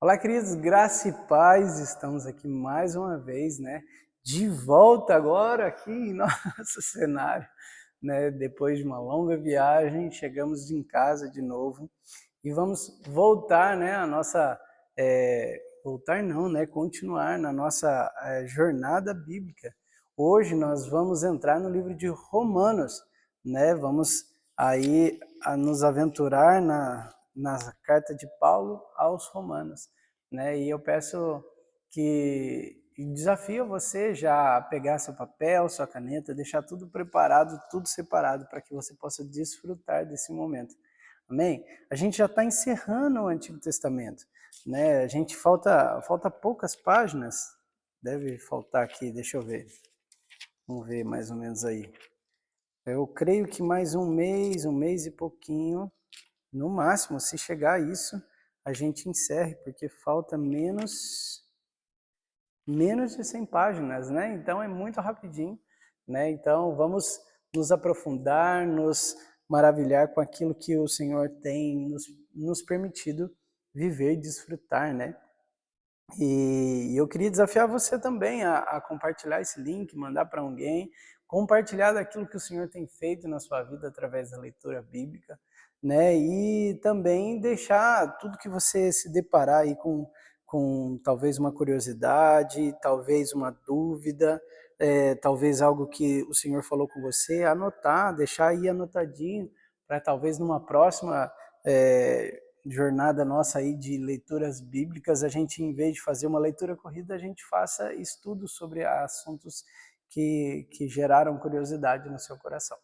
Olá, queridos, graça e paz, estamos aqui mais uma vez, de volta agora aqui em nosso cenário, depois de uma longa viagem, chegamos em casa de novo e vamos voltar, a nossa, voltar não, continuar na nossa jornada bíblica. Hoje nós vamos entrar no livro de Romanos, vamos aí nos aventurar na carta de Paulo aos Romanos, e eu peço que desafio você já a pegar seu papel, sua caneta, deixar tudo preparado, tudo separado, para que você possa desfrutar desse momento. Amém? A gente já está encerrando o Antigo Testamento, A gente falta poucas páginas, deve faltar aqui, deixa eu ver. Vamos ver mais ou menos aí. Eu creio que mais um mês e pouquinho, no máximo, se chegar a isso, a gente encerre, porque falta menos de 100 páginas, Então é muito rapidinho, Então vamos nos aprofundar, nos maravilhar com aquilo que o Senhor tem nos permitido viver e desfrutar, E eu queria desafiar você também a compartilhar esse link, mandar para alguém, compartilhar daquilo que o Senhor tem feito na sua vida através da leitura bíblica, E também deixar tudo que você se deparar aí com talvez uma curiosidade, talvez uma dúvida, talvez algo que o Senhor falou com você, anotar, deixar aí anotadinho, para talvez numa próxima jornada nossa aí de leituras bíblicas, a gente, em vez de fazer uma leitura corrida, a gente faça estudos sobre assuntos que geraram curiosidade no seu coração.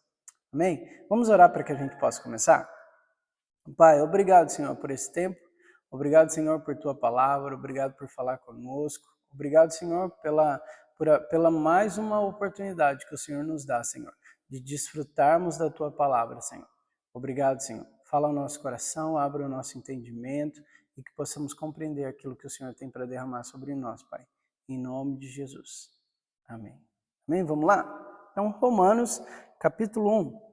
Amém? Vamos orar para que a gente possa começar? Pai, obrigado, Senhor, por esse tempo. Obrigado, Senhor, por Tua palavra. Obrigado por falar conosco. Obrigado, Senhor, pela mais uma oportunidade que o Senhor nos dá, Senhor, de desfrutarmos da Tua palavra, Senhor. Obrigado, Senhor. Fala ao nosso coração, abra o nosso entendimento e que possamos compreender aquilo que o Senhor tem para derramar sobre nós, Pai. Em nome de Jesus. Amém. Amém? Vamos lá? Então, Romanos, capítulo 1.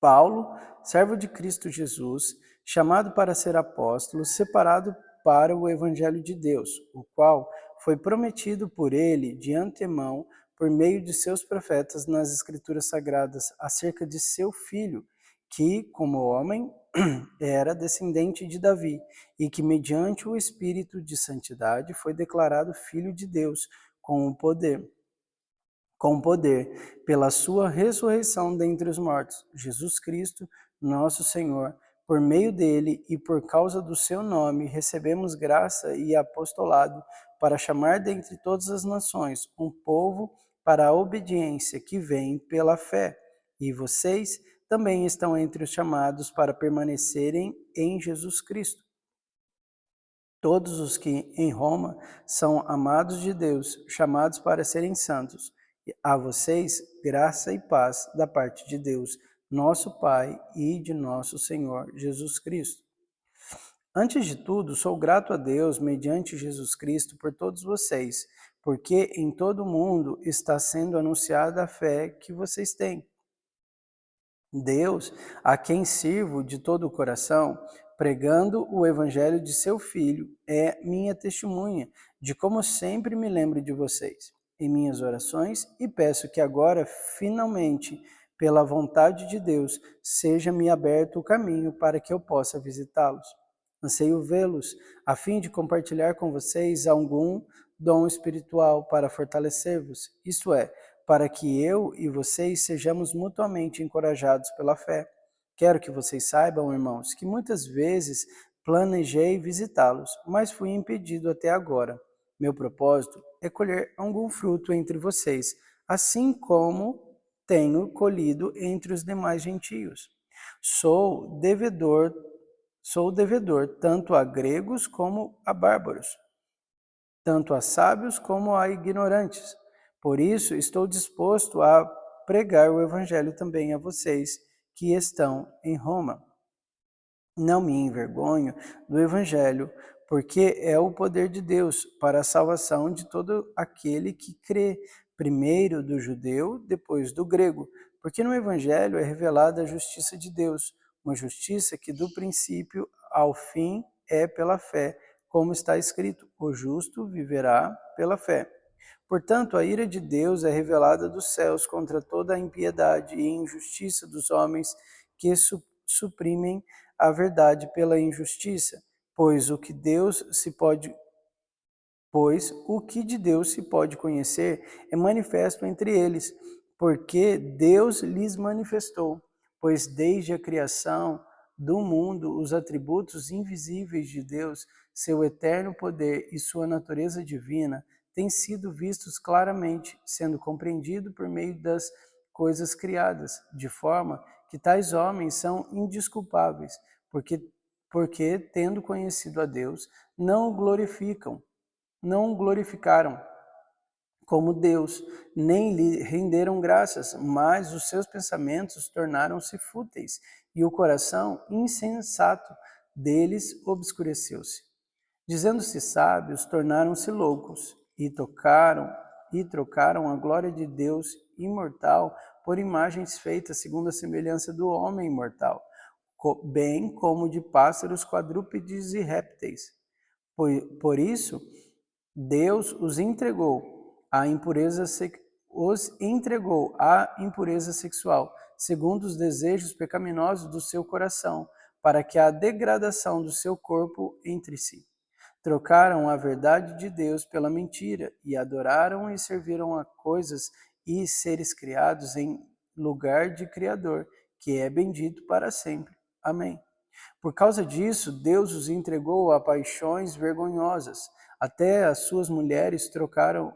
Paulo, servo de Cristo Jesus, chamado para ser apóstolo, separado para o Evangelho de Deus, o qual foi prometido por ele de antemão por meio de seus profetas nas Escrituras Sagradas acerca de seu filho, que, como homem, era descendente de Davi, e que, mediante o Espírito de Santidade, foi declarado Filho de Deus com poder, pela sua ressurreição dentre os mortos, Jesus Cristo, nosso Senhor. Por meio dele e por causa do seu nome, recebemos graça e apostolado para chamar dentre todas as nações um povo para a obediência que vem pela fé. E vocês também estão entre os chamados para permanecerem em Jesus Cristo. Todos os que em Roma são amados de Deus, chamados para serem santos. A vocês, graça e paz da parte de Deus, nosso Pai e de nosso Senhor Jesus Cristo. Antes de tudo, sou grato a Deus, mediante Jesus Cristo, por todos vocês, porque em todo o mundo está sendo anunciada a fé que vocês têm. Deus, a quem sirvo de todo o coração, pregando o evangelho de seu Filho, é minha testemunha de como sempre me lembro de vocês em minhas orações e peço que agora, finalmente, pela vontade de Deus, seja-me aberto o caminho para que eu possa visitá-los. Anseio vê-los, a fim de compartilhar com vocês algum dom espiritual para fortalecer-vos, isto é, para que eu e vocês sejamos mutuamente encorajados pela fé. Quero que vocês saibam, irmãos, que muitas vezes planejei visitá-los, mas fui impedido até agora. Meu propósito é colher algum fruto entre vocês, assim como tenho colhido entre os demais gentios. Sou devedor tanto a gregos como a bárbaros, tanto a sábios como a ignorantes. Por isso, estou disposto a pregar o evangelho também a vocês que estão em Roma. Não me envergonho do evangelho, porque é o poder de Deus para a salvação de todo aquele que crê, primeiro do judeu, depois do grego, porque no evangelho é revelada a justiça de Deus, uma justiça que do princípio ao fim é pela fé, como está escrito: o justo viverá pela fé. Portanto, a ira de Deus é revelada dos céus contra toda a impiedade e injustiça dos homens que suprimem a verdade pela injustiça, pois o que Deus se pode Pois o que de Deus se pode conhecer é manifesto entre eles, porque Deus lhes manifestou. Pois desde a criação do mundo, os atributos invisíveis de Deus, seu eterno poder e sua natureza divina, têm sido vistos claramente, sendo compreendido por meio das coisas criadas, de forma que tais homens são indesculpáveis, porque tendo conhecido a Deus, não o não o glorificaram como Deus, nem lhe renderam graças, mas os seus pensamentos tornaram-se fúteis, e o coração insensato deles obscureceu-se. Dizendo-se sábios, tornaram-se loucos, e trocaram a glória de Deus imortal por imagens feitas segundo a semelhança do homem imortal, bem como de pássaros, quadrúpedes e répteis. Por isso, Deus os entregou à impureza sexual, segundo os desejos pecaminosos do seu coração, para que a degradação do seu corpo entre si. Trocaram a verdade de Deus pela mentira e adoraram e serviram a coisas e seres criados em lugar de Criador, que é bendito para sempre. Amém. Por causa disso, Deus os entregou a paixões vergonhosas. Até as suas mulheres trocaram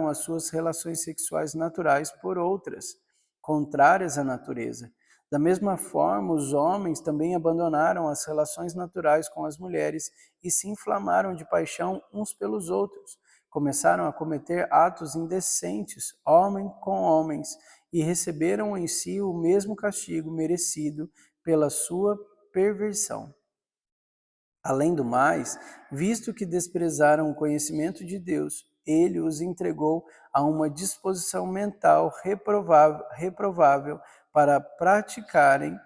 as suas relações sexuais naturais por outras, contrárias à natureza. Da mesma forma, os homens também abandonaram as relações naturais com as mulheres e se inflamaram de paixão uns pelos outros. Começaram a cometer atos indecentes, homem com homens, e receberam em si o mesmo castigo merecido pela sua perversão. Além do mais, visto que desprezaram o conhecimento de Deus, ele os entregou a uma disposição mental reprovável para praticarem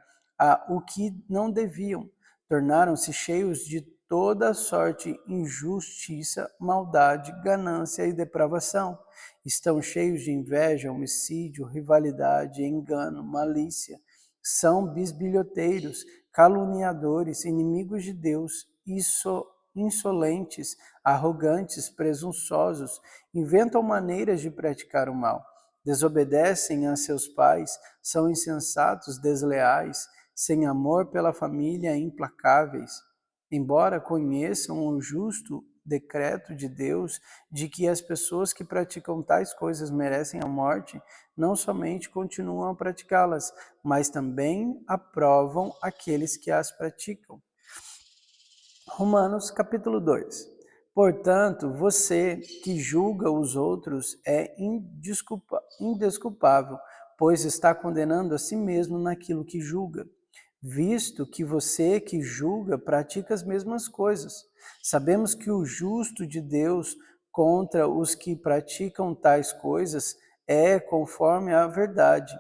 o que não deviam. Tornaram-se cheios de toda sorte de injustiça, maldade, ganância e depravação. Estão cheios de inveja, homicídio, rivalidade, engano, malícia. São bisbilhoteiros, caluniadores, inimigos de Deus, insolentes, arrogantes, presunçosos, inventam maneiras de praticar o mal, desobedecem a seus pais, são insensatos, desleais, sem amor pela família, implacáveis. Embora conheçam o justo decreto de Deus de que as pessoas que praticam tais coisas merecem a morte, não somente continuam a praticá-las, mas também aprovam aqueles que as praticam. Romanos capítulo 2. Portanto, você que julga os outros é indesculpável, pois está condenando a si mesmo naquilo que julga, visto que você que julga pratica as mesmas coisas. Sabemos que o justo de Deus contra os que praticam tais coisas é conforme a verdade.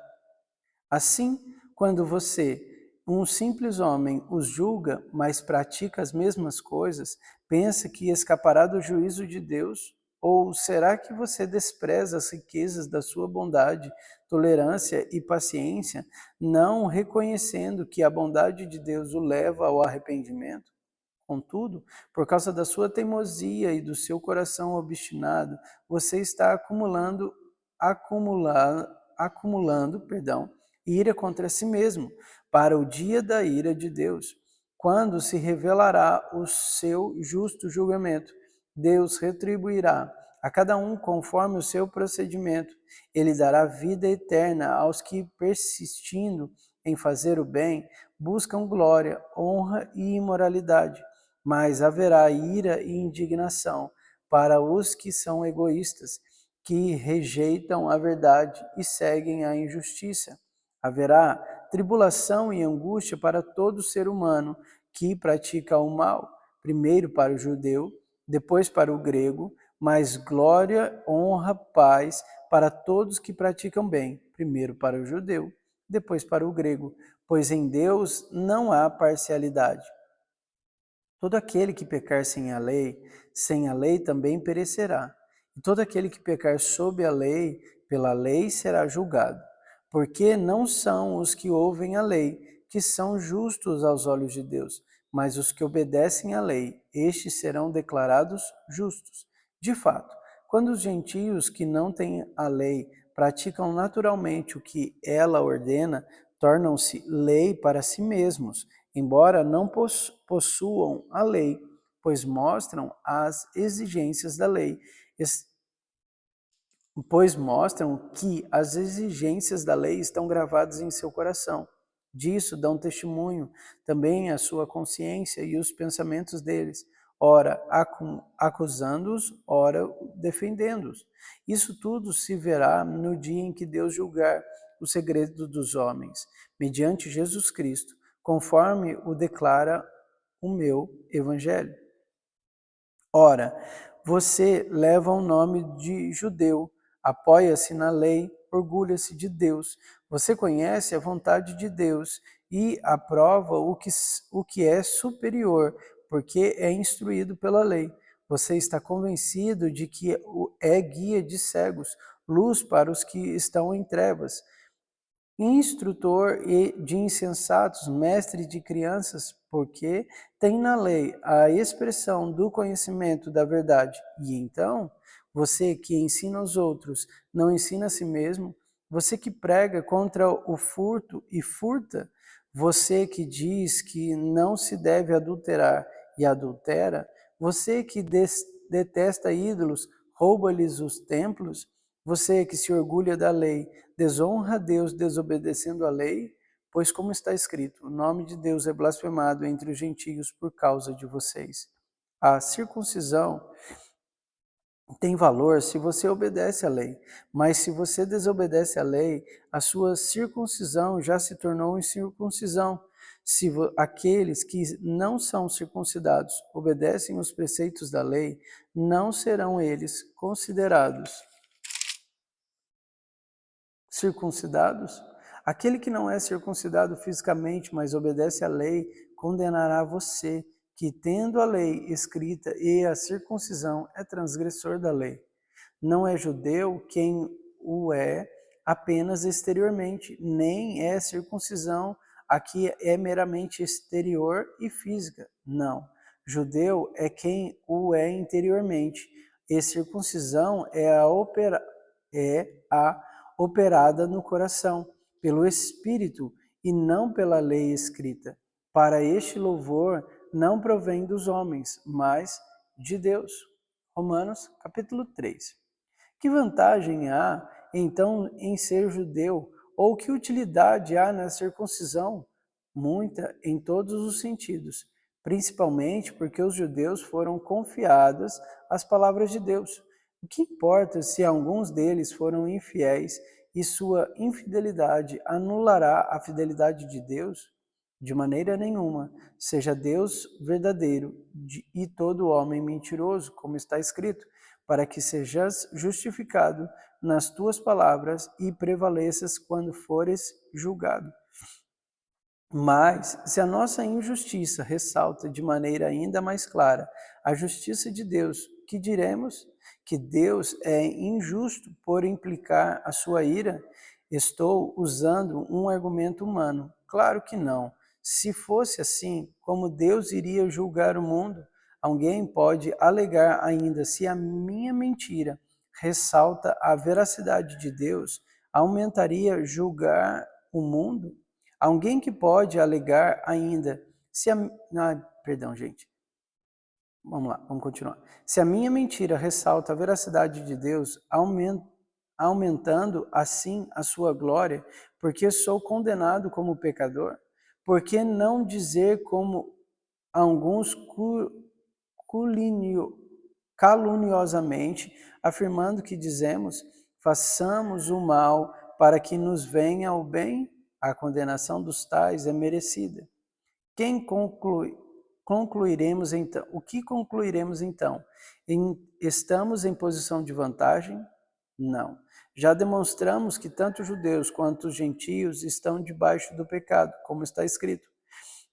Assim, quando você, um simples homem, os julga, mas pratica as mesmas coisas, pensa que escapará do juízo de Deus? Ou será que você despreza as riquezas da sua bondade, tolerância e paciência, não reconhecendo que a bondade de Deus o leva ao arrependimento? Contudo, por causa da sua teimosia e do seu coração obstinado, você está acumulando, ira contra si mesmo, para o dia da ira de Deus, quando se revelará o seu justo julgamento. Deus retribuirá a cada um conforme o seu procedimento. Ele dará vida eterna aos que, persistindo em fazer o bem, buscam glória, honra e imoralidade. Mas haverá ira e indignação para os que são egoístas, que rejeitam a verdade e seguem a injustiça. Haverá tribulação e angústia para todo ser humano que pratica o mal, primeiro para o judeu, depois para o grego, mas glória, honra, paz para todos que praticam bem, primeiro para o judeu, depois para o grego, pois em Deus não há parcialidade. Todo aquele que pecar sem a lei também perecerá. E todo aquele que pecar sob a lei, pela lei será julgado. Porque não são os que ouvem a lei que são justos aos olhos de Deus, mas os que obedecem à lei, estes serão declarados justos. De fato, quando os gentios que não têm a lei praticam naturalmente o que ela ordena, tornam-se lei para si mesmos, embora não possuam a lei, pois mostram as exigências da lei, pois mostram que as exigências da lei estão gravadas em seu coração. Disso dão testemunho também a sua consciência e os pensamentos deles, ora acusando-os, ora defendendo-os. Isso tudo se verá no dia em que Deus julgar o segredo dos homens, mediante Jesus Cristo, conforme o declara o meu evangelho. Ora, você leva o nome de judeu, apoia-se na lei, orgulha-se de Deus. Você conhece a vontade de Deus e aprova o que é superior, porque é instruído pela lei. Você está convencido de que é guia de cegos, luz para os que estão em trevas, instrutor de insensatos, mestre de crianças, porque tem na lei a expressão do conhecimento da verdade. E então, você que ensina os outros, não ensina a si mesmo, você que prega contra o furto e furta, você que diz que não se deve adulterar e adultera, você que detesta ídolos, rouba-lhes os templos, você que se orgulha da lei, desonra a Deus desobedecendo a lei, pois como está escrito, o nome de Deus é blasfemado entre os gentios por causa de vocês. A circuncisão tem valor se você obedece à lei, mas se você desobedece à lei, a sua circuncisão já se tornou incircuncisão. Se aqueles que não são circuncidados obedecem os preceitos da lei, não serão eles considerados circuncidados? Aquele que não é circuncidado fisicamente, mas obedece à lei, condenará você, que tendo a lei escrita e a circuncisão é transgressor da lei. Não é judeu quem o é apenas exteriormente, nem é circuncisão a que é meramente exterior e física. Não. Judeu é quem o é interiormente, e circuncisão é a operada no coração, pelo Espírito e não pela lei escrita. Para este louvor não provém dos homens, mas de Deus. Romanos capítulo 3. Que vantagem há, então, em ser judeu? Ou que utilidade há na circuncisão? Muita, em todos os sentidos, principalmente porque os judeus foram confiadas as palavras de Deus. O que importa se alguns deles foram infiéis e sua infidelidade anulará a fidelidade de Deus? De maneira nenhuma, seja Deus verdadeiro e todo homem mentiroso, como está escrito, para que sejas justificado nas tuas palavras e prevaleças quando fores julgado. Mas, se a nossa injustiça ressalta de maneira ainda mais clara a justiça de Deus, que diremos? Que Deus é injusto por implicar a sua ira? Estou usando um argumento humano. Claro que não. Se fosse assim, como Deus iria julgar o mundo? Alguém pode alegar ainda se a minha mentira ressalta a veracidade de Deus, aumentaria julgar o mundo? Alguém que pode alegar ainda, se a... perdão, gente. Vamos lá, vamos continuar. Se a minha mentira ressalta a veracidade de Deus, aumentando assim a sua glória, porque sou condenado como pecador? Por que não dizer como alguns caluniosamente, afirmando que dizemos, façamos o mal para que nos venha o bem? A condenação dos tais é merecida. Concluiremos então? O que concluiremos então? Estamos em posição de vantagem? Não. Já demonstramos que tanto os judeus quanto os gentios estão debaixo do pecado, como está escrito.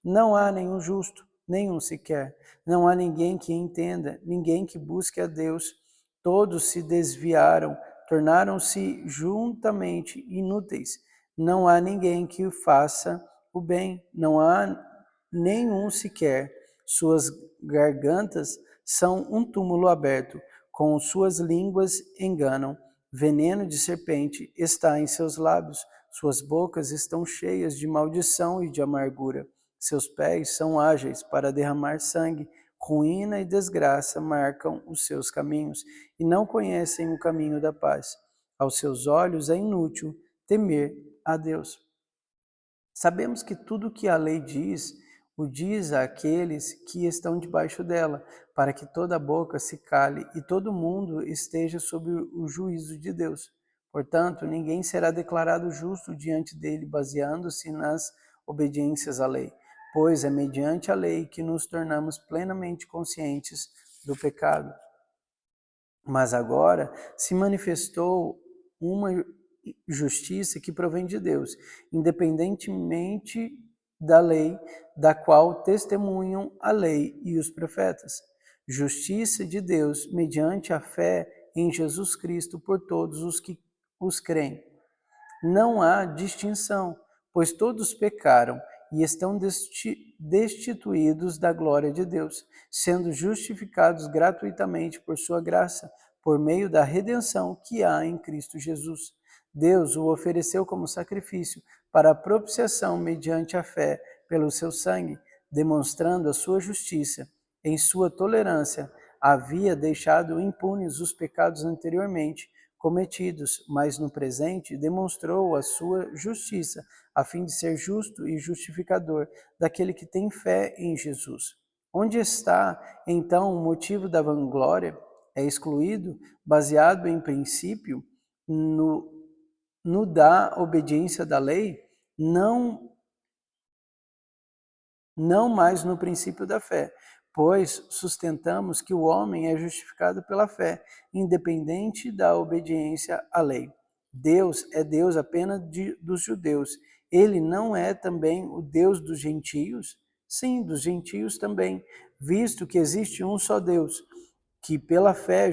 Não há nenhum justo, nenhum sequer. Não há ninguém que entenda, ninguém que busque a Deus. Todos se desviaram, tornaram-se juntamente inúteis. Não há ninguém que faça o bem, não há nenhum sequer. Suas gargantas são um túmulo aberto, com suas línguas enganam. Veneno de serpente está em seus lábios, suas bocas estão cheias de maldição e de amargura. Seus pés são ágeis para derramar sangue, ruína e desgraça marcam os seus caminhos, e não conhecem o caminho da paz. Aos seus olhos é inútil temer a Deus. Sabemos que tudo o que a lei diz, o diz àqueles que estão debaixo dela, para que toda boca se cale e todo mundo esteja sob o juízo de Deus. Portanto, ninguém será declarado justo diante dele baseando-se nas obediências à lei, pois é mediante a lei que nos tornamos plenamente conscientes do pecado. Mas agora se manifestou uma justiça que provém de Deus, independentemente da lei, da qual testemunham a lei e os profetas. Justiça de Deus mediante a fé em Jesus Cristo por todos os que os creem. Não há distinção, pois todos pecaram e estão destituídos da glória de Deus, sendo justificados gratuitamente por sua graça, por meio da redenção que há em Cristo Jesus. Deus o ofereceu como sacrifício para a propiciação mediante a fé pelo seu sangue, demonstrando a sua justiça. Em sua tolerância, havia deixado impunes os pecados anteriormente cometidos, mas no presente demonstrou a sua justiça, a fim de ser justo e justificador daquele que tem fé em Jesus. Onde está, então, o motivo da vanglória? É excluído, baseado em princípio, no da obediência da lei, não mais no princípio da fé, pois sustentamos que o homem é justificado pela fé, independente da obediência à lei. Deus é Deus apenas dos judeus. Ele não é também o Deus dos gentios? Sim, dos gentios também, visto que existe um só Deus, que pela fé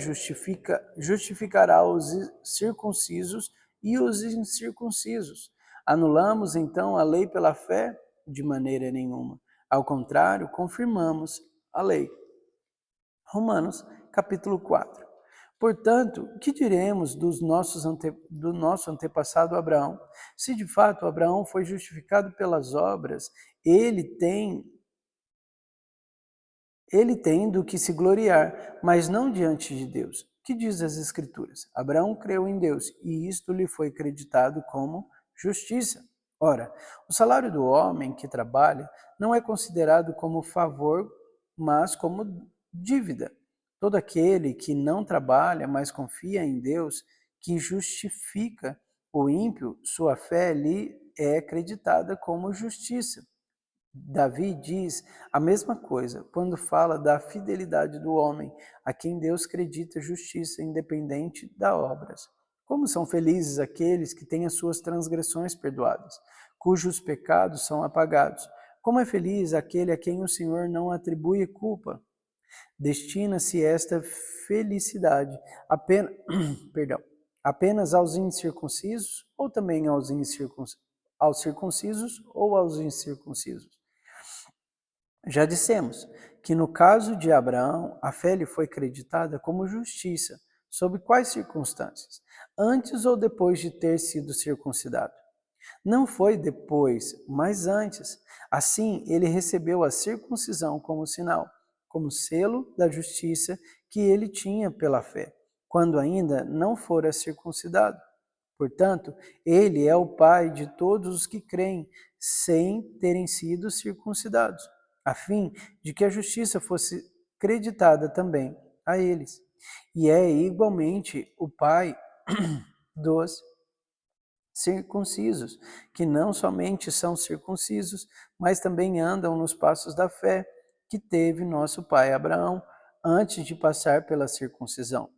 justificará os circuncisos e os incircuncisos. Anulamos então a lei pela fé? De maneira nenhuma. Ao contrário, confirmamos a lei. Romanos, capítulo 4. Portanto, o que diremos do nosso antepassado Abraão? Se de fato Abraão foi justificado pelas obras, ele tem do que se gloriar, mas não diante de Deus. O que diz as Escrituras? Abraão creu em Deus, e isto lhe foi acreditado como justiça. Ora, o salário do homem que trabalha não é considerado como favor, mas como dívida. Todo aquele que não trabalha, mas confia em Deus, que justifica o ímpio, sua fé lhe é acreditada como justiça. Davi diz a mesma coisa quando fala da fidelidade do homem, a quem Deus acredita justiça independente das obras. Como são felizes aqueles que têm as suas transgressões perdoadas, cujos pecados são apagados. Como é feliz aquele a quem o Senhor não atribui culpa. Destina-se esta felicidade apenas, apenas aos incircuncisos ou também aos circuncisos ou aos incircuncisos? Já dissemos que no caso de Abraão, a fé lhe foi creditada como justiça. Sob quais circunstâncias? Antes ou depois de ter sido circuncidado? Não foi depois, mas antes. Assim, ele recebeu a circuncisão como sinal, como selo da justiça que ele tinha pela fé, quando ainda não fora circuncidado. Portanto, ele é o pai de todos os que creem, sem terem sido circuncidados, a fim de que a justiça fosse creditada também a eles. E é igualmente o pai dos circuncisos, que não somente são circuncisos, mas também andam nos passos da fé que teve nosso pai Abraão antes de passar pela circuncisão.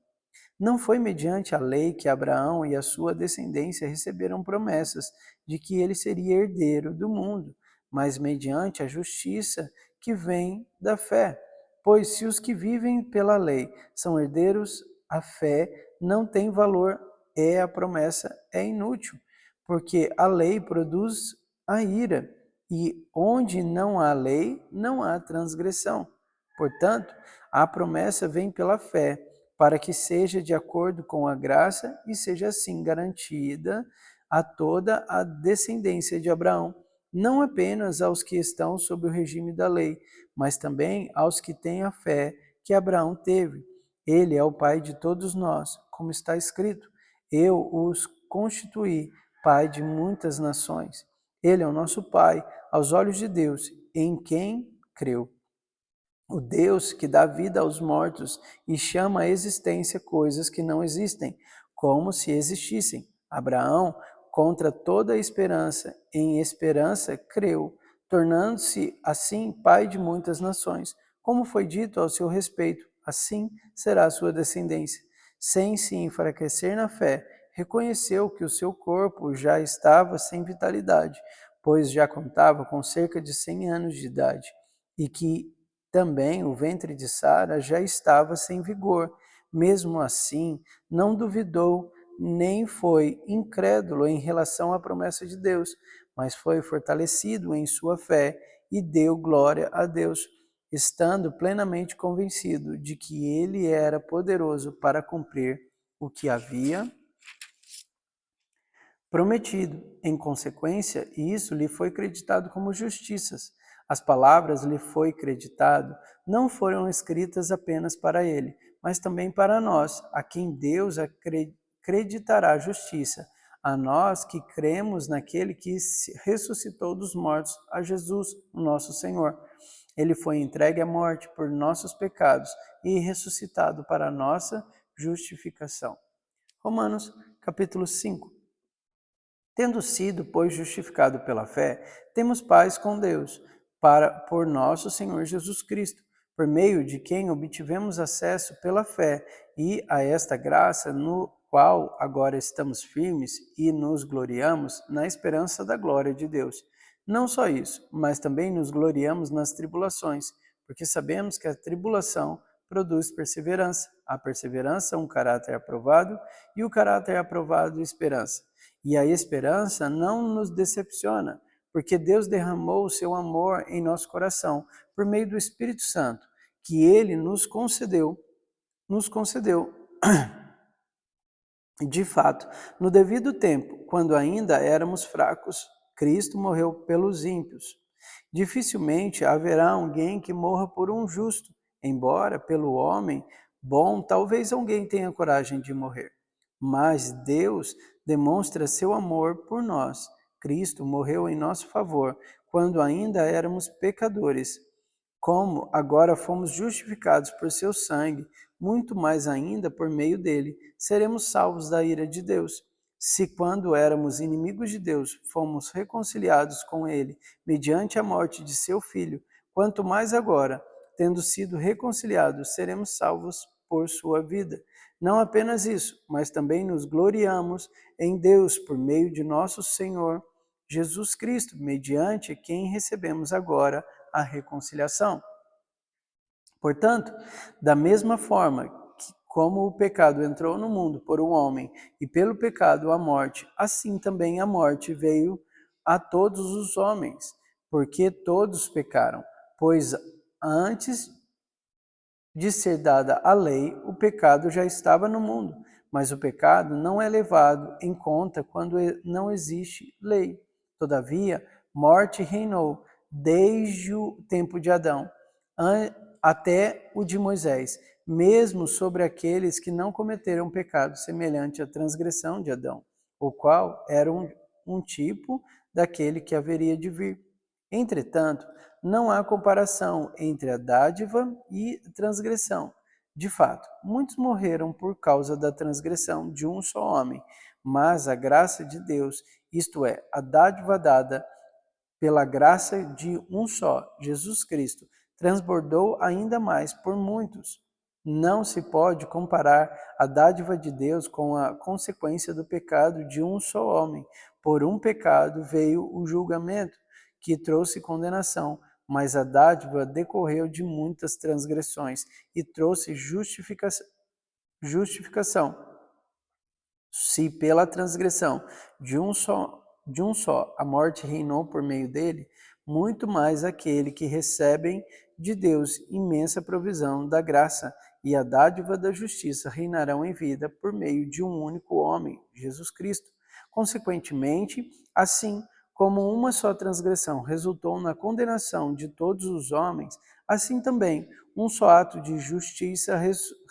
Não foi mediante a lei que Abraão e a sua descendência receberam promessas de que ele seria herdeiro do mundo, mas mediante a justiça que vem da fé. Pois se os que vivem pela lei são herdeiros, a fé não tem valor e a promessa é inútil, porque a lei produz a ira, e onde não há lei, não há transgressão. Portanto, a promessa vem pela fé, para que seja de acordo com a graça e seja assim garantida a toda a descendência de Abraão, não apenas aos que estão sob o regime da lei, mas também aos que têm a fé que Abraão teve. Ele é o pai de todos nós, como está escrito: eu os constituí pai de muitas nações. Ele é o nosso pai aos olhos de Deus, em quem creu. O Deus que dá vida aos mortos e chama à existência coisas que não existem, como se existissem. Abraão, contra toda a esperança, em esperança creu, tornando-se assim pai de muitas nações. Como foi dito ao seu respeito, assim será a sua descendência. Sem se enfraquecer na fé, reconheceu que o seu corpo já estava sem vitalidade, pois já contava com cerca de 100 anos de idade, e que também o ventre de Sara já estava sem vigor. Mesmo assim, não duvidou, nem foi incrédulo em relação à promessa de Deus, mas foi fortalecido em sua fé e deu glória a Deus, estando plenamente convencido de que ele era poderoso para cumprir o que havia prometido. Em consequência, isso lhe foi creditado como justiças. As palavras lhe foi creditado não foram escritas apenas para ele, mas também para nós, a quem Deus acreditará a justiça, a nós que cremos naquele que ressuscitou dos mortos, a Jesus, o nosso Senhor. Ele foi entregue à morte por nossos pecados e ressuscitado para a nossa justificação. Romanos, capítulo 5. Tendo sido, pois, justificado pela fé, temos paz com Deus, por nosso Senhor Jesus Cristo, por meio de quem obtivemos acesso pela fé e a esta graça no qual agora estamos firmes e nos gloriamos na esperança da glória de Deus. Não só isso, mas também nos gloriamos nas tribulações, porque sabemos que a tribulação produz perseverança, a perseverança um caráter aprovado e o caráter aprovado esperança. E a esperança não nos decepciona, porque Deus derramou o seu amor em nosso coração por meio do Espírito Santo, que ele nos concedeu. De fato, no devido tempo, quando ainda éramos fracos, Cristo morreu pelos ímpios. Dificilmente haverá alguém que morra por um justo, embora pelo homem bom talvez alguém tenha coragem de morrer. Mas Deus demonstra seu amor por nós. Cristo morreu em nosso favor quando ainda éramos pecadores. Como agora fomos justificados por seu sangue, muito mais ainda por meio dele seremos salvos da ira de Deus. Se quando éramos inimigos de Deus, fomos reconciliados com ele mediante a morte de seu filho, quanto mais agora, tendo sido reconciliados, seremos salvos por sua vida. Não apenas isso, mas também nos gloriamos em Deus por meio de nosso Senhor Jesus Cristo, mediante quem recebemos agora a reconciliação. Portanto, da mesma forma que como o pecado entrou no mundo por um homem e pelo pecado a morte, assim também a morte veio a todos os homens, porque todos pecaram. Pois antes de ser dada a lei, o pecado já estava no mundo, mas o pecado não é levado em conta quando não existe lei. Todavia, morte reinou desde o tempo de Adão até o de Moisés, mesmo sobre aqueles que não cometeram pecado semelhante à transgressão de Adão, o qual era um tipo daquele que haveria de vir. Entretanto, não há comparação entre a dádiva e a transgressão. De fato, muitos morreram por causa da transgressão de um só homem, mas a graça de Deus, isto é, a dádiva dada pela graça de um só, Jesus Cristo, transbordou ainda mais por muitos. Não se pode comparar a dádiva de Deus com a consequência do pecado de um só homem. Por um pecado veio o julgamento, que trouxe condenação, mas a dádiva decorreu de muitas transgressões e trouxe justificação. Se pela transgressão de um só a morte reinou por meio dele, muito mais aquele que recebem de Deus imensa provisão da graça e a dádiva da justiça reinarão em vida por meio de um único homem, Jesus Cristo. Consequentemente, assim como uma só transgressão resultou na condenação de todos os homens, assim também um só ato de justiça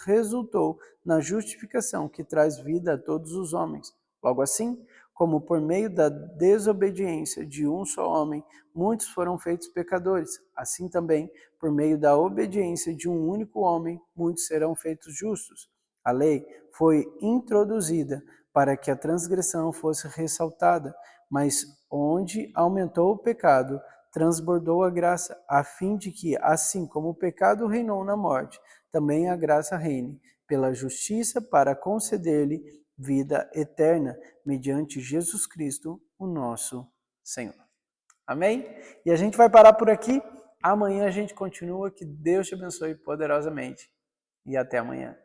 resultou na justificação que traz vida a todos os homens. Logo assim, como por meio da desobediência de um só homem, muitos foram feitos pecadores, assim também, por meio da obediência de um único homem, muitos serão feitos justos. A lei foi introduzida para que a transgressão fosse ressaltada, mas onde aumentou o pecado, transbordou a graça, a fim de que, assim como o pecado reinou na morte, também a graça reine pela justiça para conceder-lhe vida eterna, mediante Jesus Cristo, o nosso Senhor. Amém? E a gente vai parar por aqui. Amanhã a gente continua. Que Deus te abençoe poderosamente. E até amanhã.